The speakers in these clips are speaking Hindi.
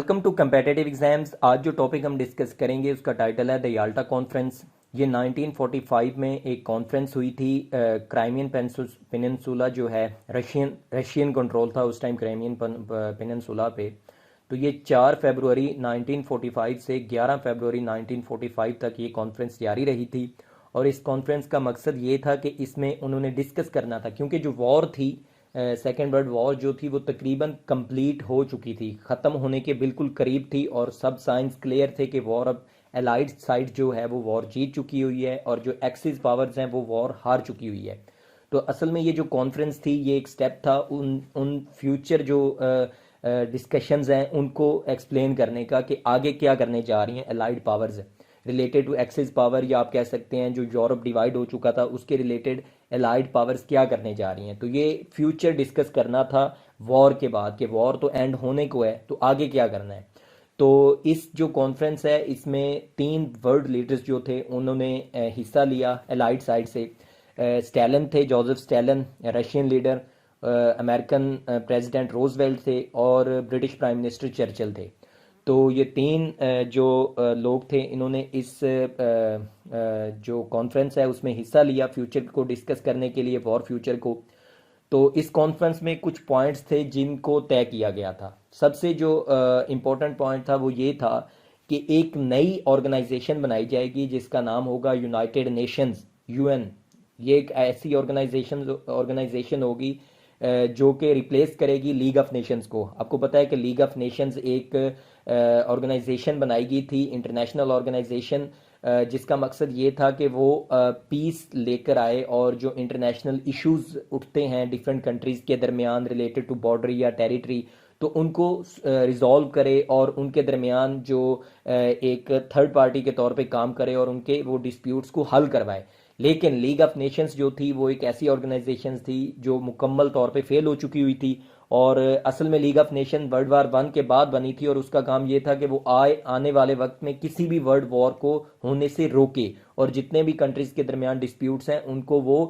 Welcome to competitive exams. आज जो टॉपिक हम डिस्कस करेंगे उसका टाइटल है द याल्टा कॉन्फ्रेंस। ये 1945 में एक कॉन्फ्रेंस हुई थी। क्राइमियन पेनिनसुला जो है रशियन कंट्रोल था उस टाइम क्राइमियन पेनिनसुला पे। तो ये 4 फरवरी 1945 से 11 फरवरी 1945 तक ये कॉन्फ्रेंस जारी रही थी। और इस कॉन्फ्रेंस का मकसद ये था कि इसमें उन्होंने डिस्कस करना था, क्योंकि जो वॉर थी, सेकेंड वर्ल्ड वॉर जो थी वो तकरीबन कंप्लीट हो चुकी थी, ख़त्म होने के बिल्कुल करीब थी और सब साइंस क्लियर थे कि वॉर अब एलाइड साइड जो है वो वॉर जीत चुकी हुई है और जो एक्सिस पावर्स हैं वो वॉर हार चुकी हुई है। तो असल में ये जो कॉन्फ्रेंस थी ये एक स्टेप था उन फ्यूचर जो डिस्कशंस हैं उनको एक्सप्लेन करने का कि आगे क्या करने जा रही हैं allied powers related to axis power, या आप कह सकते हैं जो यूरोप डिवाइड हो चुका था उसके रिलेटेड एलाइड पावर्स क्या करने जा रही हैं। तो ये फ्यूचर डिस्कस करना था वॉर के बाद, कि वॉर तो एंड होने को है तो आगे क्या करना है। तो इस जो कॉन्फ्रेंस है इसमें 3 वर्ल्ड लीडर्स जो थे उन्होंने हिस्सा लिया एलाइड साइड से। स्टैलिन थे, Joseph Stalin Russian leader, American president Roosevelt थे और ब्रिटिश प्राइम मिनिस्टर चर्चिल थे। तो ये 3 जो लोग थे इन्होंने इस जो कॉन्फ्रेंस है उसमें हिस्सा लिया फ्यूचर को डिस्कस करने के लिए, वॉर फ्यूचर को। तो इस कॉन्फ्रेंस में कुछ पॉइंट्स थे जिनको तय किया गया था। सबसे जो इम्पोर्टेंट पॉइंट था वो ये था कि एक नई ऑर्गेनाइजेशन बनाई जाएगी जिसका नाम होगा यूनाइटेड नेशंस, यूएन। ये एक ऐसी ऑर्गेनाइजेशन होगी जो कि रिप्लेस करेगी लीग ऑफ नेशंस को। आपको पता है कि लीग ऑफ नेशंस एक ऑर्गेनाइजेशन बनाई गई थी, इंटरनेशनल ऑर्गेनाइजेशन, जिसका मकसद ये था कि वो पीस लेकर आए और जो इंटरनेशनल इश्यूज उठते हैं डिफरेंट कंट्रीज़ के दरमियान रिलेटेड टू बॉर्डर या टेरिटरी, तो उनको रिजॉल्व करे और उनके दरमियान जो एक थर्ड पार्टी के तौर पे काम करे और उनके वो डिस्प्यूट्स को हल करवाए। लेकिन लीग ऑफ नेशंस जो थी वो एक ऐसी ऑर्गेनाइजेशन थी जो मुकम्मल तौर पे फेल हो चुकी हुई थी। और असल में league of nation world war 1 के बाद बनी थी और उसका काम ये था कि वो आने वाले वक्त में किसी भी वर्ल्ड वॉर को होने से रोके और जितने भी कंट्रीज के दरमियान डिस्प्यूट्स हैं उनको वो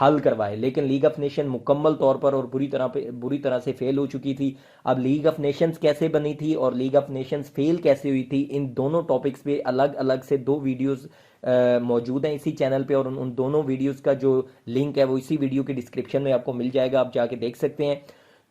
हल करवाए। लेकिन लीग ऑफ नेशन मुकम्मल तौर पर और बुरी तरह से फेल हो चुकी थी। अब लीग ऑफ नेशंस कैसे बनी थी और लीग ऑफ नेशंस फेल कैसे हुई थी, इन दोनों टॉपिक्स पे अलग अलग से 2 वीडियोस मौजूद हैं इसी चैनल पे, और उन दोनों वीडियोस का जो लिंक है वो इसी वीडियो के डिस्क्रिप्शन में आपको मिल जाएगा, आप जाके देख सकते हैं।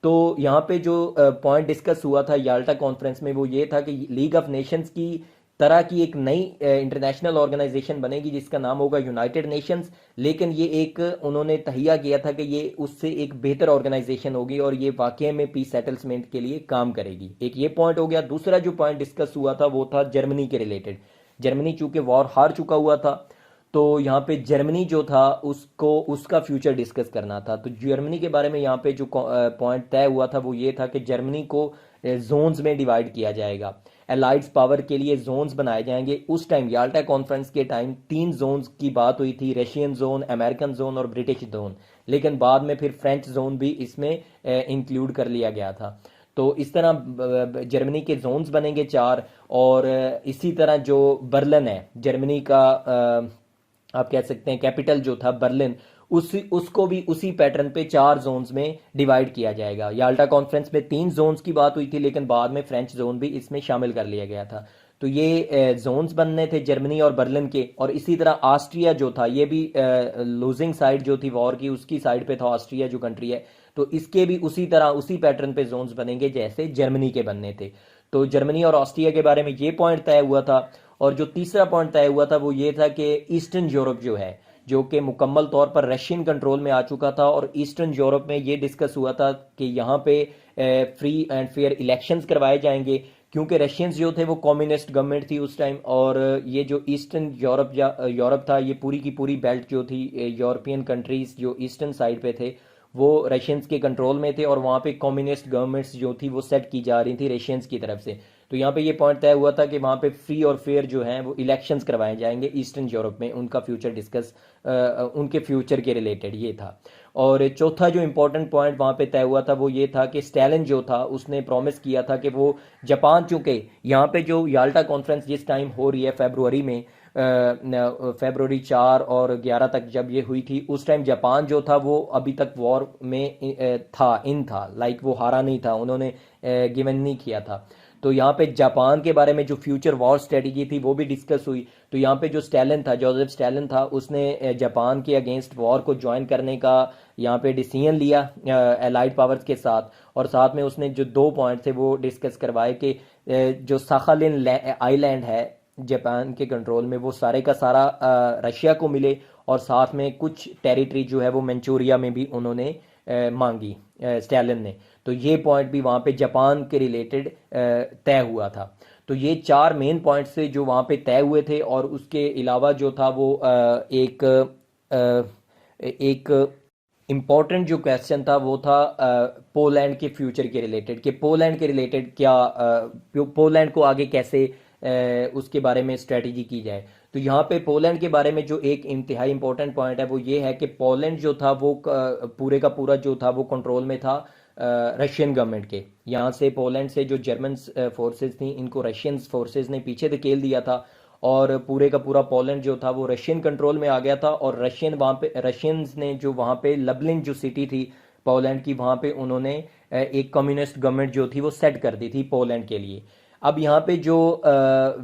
तो यहाँ पे जो पॉइंट डिस्कस हुआ था याल्टा कॉन्फ्रेंस में वो ये था कि लीग ऑफ नेशंस की तरह की एक नई इंटरनेशनल ऑर्गेनाइजेशन बनेगी जिसका नाम होगा यूनाइटेड नेशंस। लेकिन ये एक उन्होंने तहिया किया था कि ये उससे एक बेहतर ऑर्गेनाइजेशन होगी और ये वाकई में पीस सेटलमेंट के लिए काम करेगी। एक ये पॉइंट हो गया। दूसरा जो पॉइंट डिस्कस हुआ था वो था जर्मनी के रिलेटेड। जर्मनी चूंकि वॉर हार चुका हुआ था तो यहाँ पे जर्मनी जो था उसको उसका फ्यूचर डिस्कस करना था। तो जर्मनी के बारे में यहाँ पे जो पॉइंट तय हुआ था वो ये था कि जर्मनी को जोन्स में डिवाइड किया जाएगा, एलाइड्स पावर के लिए जोन्स बनाए जाएंगे। उस टाइम याल्टा कॉन्फ्रेंस के टाइम 3 जोन्स की बात हुई थी, रशियन जोन, अमेरिकन जोन और ब्रिटिश जोन। लेकिन बाद में फिर फ्रेंच जोन भी इसमें इंक्लूड कर लिया गया था। तो इस तरह जर्मनी के जोन्स बनेंगे 4। और इसी तरह जो बर्लिन है जर्मनी का, आप कह सकते हैं कैपिटल जो था बर्लिन, उसको भी उसी पैटर्न पे 4 जोन्स में डिवाइड किया जाएगा। याल्टा कॉन्फ्रेंस में 3 जोन्स की बात हुई थी लेकिन बाद में फ्रेंच जोन भी इसमें शामिल कर लिया गया था। तो ये जोन्स बनने थे जर्मनी और बर्लिन के। और इसी तरह ऑस्ट्रिया जो था ये भी लूजिंग साइड जो थी वॉर की उसकी साइड पे था ऑस्ट्रिया जो कंट्री है। तो इसके भी उसी तरह उसी पैटर्न पे जोन्स बनेंगे जैसे जर्मनी के बनने थे। तो जर्मनी और ऑस्ट्रिया के बारे में ये पॉइंट तय हुआ था। और जो तीसरा पॉइंट तय हुआ था वो ये था कि ईस्टर्न यूरोप जो है जो कि मुकम्मल तौर पर रशियन कंट्रोल में आ चुका था, और ईस्टर्न यूरोप में ये डिस्कस हुआ था कि यहाँ पे फ्री एंड फेयर इलेक्शंस करवाए जाएंगे, क्योंकि रशियंस जो थे वो कम्युनिस्ट गवर्नमेंट थी उस टाइम। और ये जो ईस्टर्न यूरोप था ये पूरी की पूरी बेल्ट जो थी यूरोपियन कंट्रीज जो ईस्टर्न साइड पे थे वो रशियंस के कंट्रोल में थे और वहाँ पे कम्युनिस्ट गवर्नमेंट्स जो थी वो सेट की जा रही थी रशियंस की तरफ से। तो यहाँ पे ये पॉइंट तय हुआ था कि वहाँ पे फ्री और फेयर जो हैं वो इलेक्शंस करवाए जाएंगे ईस्टर्न यूरोप में, उनका फ्यूचर डिस्कस उनके फ्यूचर के रिलेटेड ये था। और चौथा जो इम्पोर्टेंट पॉइंट वहाँ पे तय हुआ था वो ये था कि स्टैलिन जो था उसने प्रॉमिस किया था कि वो जापान, चूंकि यहाँ पे जो याल्टा कॉन्फ्रेंस जिस टाइम हो रही है फरवरी में, फरवरी 4 और 11 तक जब ये हुई थी उस टाइम जापान जो था वो अभी तक वॉर में था, लाइक वो हारा नहीं था, उन्होंने गिवन नहीं किया था। तो यहाँ पे जापान के बारे में जो फ्यूचर वॉर स्ट्रेटजी थी वो भी डिस्कस हुई। तो यहाँ पे जो स्टैलिन था, जोसेफ स्टैलिन था, उसने जापान के अगेंस्ट वॉर को ज्वाइन करने का यहाँ पे डिसीजन लिया एलाइड पावर्स के साथ। और साथ में उसने जो 2 पॉइंट थे वो डिस्कस करवाए कि जो साखालिन आइलैंड है जापान के कंट्रोल में, वो सारे का सारा रशिया को मिले, और साथ में कुछ टेरिटरी जो है वो मंचूरिया में भी उन्होंने मांगी स्टैलिन ने। तो ये पॉइंट भी वहाँ पे जापान के रिलेटेड तय हुआ था। तो ये 4 मेन पॉइंट्स थे जो वहाँ पे तय हुए थे। और उसके अलावा जो था वो एक इम्पॉर्टेंट जो क्वेश्चन था वो था पोलैंड के फ्यूचर के रिलेटेड, कि पोलैंड के रिलेटेड क्या पोलैंड को आगे कैसे उसके बारे में स्ट्रेटजी की जाए। तो यहाँ पे पोलैंड के बारे में जो एक इंतहाई इंपॉर्टेंट पॉइंट है वो ये है कि पोलैंड जो था वो पूरे का पूरा जो था वो कंट्रोल में था रशियन गवर्नमेंट के। यहाँ से पोलैंड से जो जर्मन फोर्सेस थी, इनको रशियन फोर्सेस ने पीछे धकेल दिया था, और पूरे का पूरा पोलैंड जो था वो रशियन कंट्रोल में आ गया था। और रशियंस ने जो वहाँ पे लबलिन जो सिटी थी पोलैंड की, वहाँ पे उन्होंने एक कम्युनिस्ट गवर्नमेंट जो थी वो सेट कर दी थी पोलैंड के लिए। अब यहाँ पे जो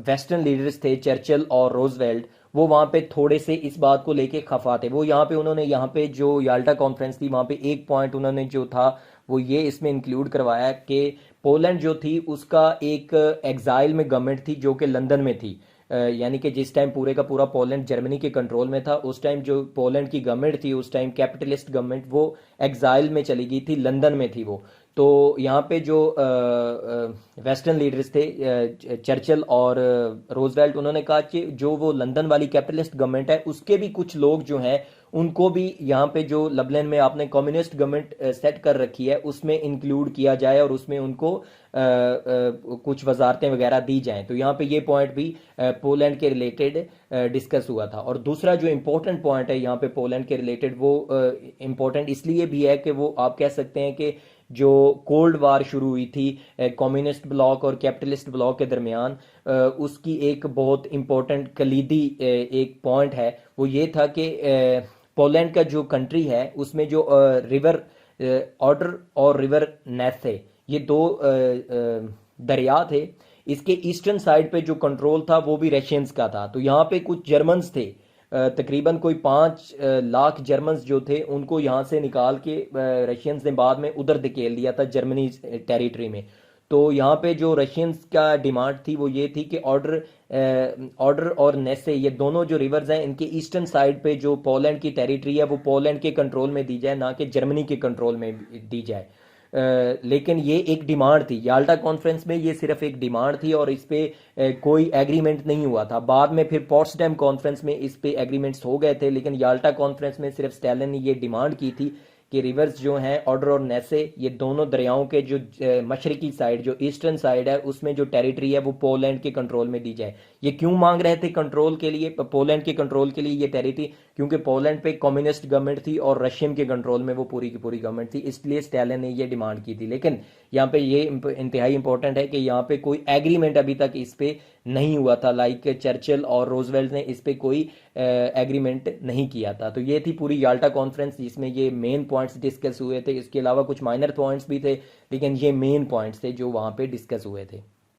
वेस्टर्न लीडर्स थे, चर्चिल और रोजवेल्ट, वो वहाँ पे थोड़े से इस बात को लेके खफा थे। वो उन्होंने यहाँ पे जो याल्टा कॉन्फ्रेंस थी वहाँ पे एक पॉइंट उन्होंने जो था वो ये इसमें इंक्लूड करवाया कि पोलैंड जो थी उसका एक एग्जाइल में गवर्नमेंट थी जो कि लंदन में थी। यानी कि जिस टाइम पूरे का पूरा पोलैंड जर्मनी के कंट्रोल में था, उस टाइम जो पोलैंड की गवर्नमेंट थी, उस टाइम कैपिटलिस्ट गवर्नमेंट, वो एग्जाइल में चली गई थी, लंदन में थी वो। तो यहाँ पे जो वेस्टर्न लीडर्स थे चर्चिल और रोजवेल्ट, उन्होंने कहा कि जो वो लंदन वाली कैपिटलिस्ट गवर्नमेंट है उसके भी कुछ लोग जो हैं उनको भी यहाँ पे जो लबनान में आपने कम्युनिस्ट गवर्नमेंट सेट कर रखी है उसमें इंक्लूड किया जाए और उसमें उनको कुछ वजारतें वगैरह दी जाएं। तो यहाँ पे ये पॉइंट भी पोलैंड के रिलेटेड डिस्कस हुआ था। और दूसरा जो इम्पोर्टेंट पॉइंट है यहाँ पे पोलैंड के रिलेटेड, वो इम्पोर्टेंट इसलिए भी है कि वो आप कह सकते हैं कि जो कोल्ड वार शुरू हुई थी कम्युनिस्ट ब्लॉक और कैपिटलिस्ट ब्लॉक के दरमियान, उसकी एक बहुत इम्पोर्टेंट कलीदी एक पॉइंट है, वो ये था कि पोलैंड का जो कंट्री है उसमें जो रिवर ऑर्डर और रिवर नेसे, ये 2 दरिया थे, इसके ईस्टर्न साइड पे जो कंट्रोल था वो भी रशियंस का था। तो यहाँ पे कुछ जर्मन्स थे, तकरीबन कोई 5 लाख जर्मन्स जो थे उनको यहाँ से निकाल के रशियंस ने बाद में उधर धकेल दिया था जर्मनी टेरिटरी में। तो यहाँ पे जो रशियंस का डिमांड थी वो ये थी कि ऑर्डर और नेसे, ये दोनों जो रिवर्स हैं, इनके ईस्टर्न साइड पे जो पोलैंड की टेरिटरी है वो पोलैंड के कंट्रोल में दी जाए, ना कि जर्मनी के कंट्रोल में दी जाए। लेकिन ये एक डिमांड थी, याल्टा कॉन्फ्रेंस में ये सिर्फ एक डिमांड थी और इस पे कोई एग्रीमेंट नहीं हुआ था। बाद में फिर पोट्सडैम कॉन्फ्रेंस में इस पे एग्रीमेंट्स हो गए थे, लेकिन याल्टा कॉन्फ्रेंस में सिर्फ स्टैलिन ने ये डिमांड की थी कि रिवर्स जो हैं ऑर्डर और नेसे, ये दोनों दरियाओं के जो मशरकी साइड, जो ईस्टर्न साइड है, उसमें जो टेरिटरी है वो पोलैंड के कंट्रोल में दी जाए। ये क्यों मांग रहे थे कंट्रोल के लिए, पोलैंड के कंट्रोल के लिए ये टेरिटरी? क्योंकि पोलैंड पे कम्युनिस्ट गवर्नमेंट थी और रशियन के कंट्रोल में वो पूरी की पूरी गवर्नमेंट थी, इसलिए स्टैलिन ने ये डिमांड की थी। लेकिन यहाँ पे ये इंतहाई इंपॉर्टेंट है कि यहाँ पे कोई एग्रीमेंट अभी तक इस पे नहीं हुआ था, लाइक चर्चिल और रोजवेल्ट ने इस पे कोई एग्रीमेंट नहीं किया था। तो ये थी पूरी याल्टा कॉन्फ्रेंस जिसमें ये मेन पॉइंट्स डिस्कस हुए थे। इसके अलावा कुछ माइनर पॉइंट्स भी थे, लेकिन ये मेन पॉइंट्स थे जो वहाँ पे डिस्कस हुए थे।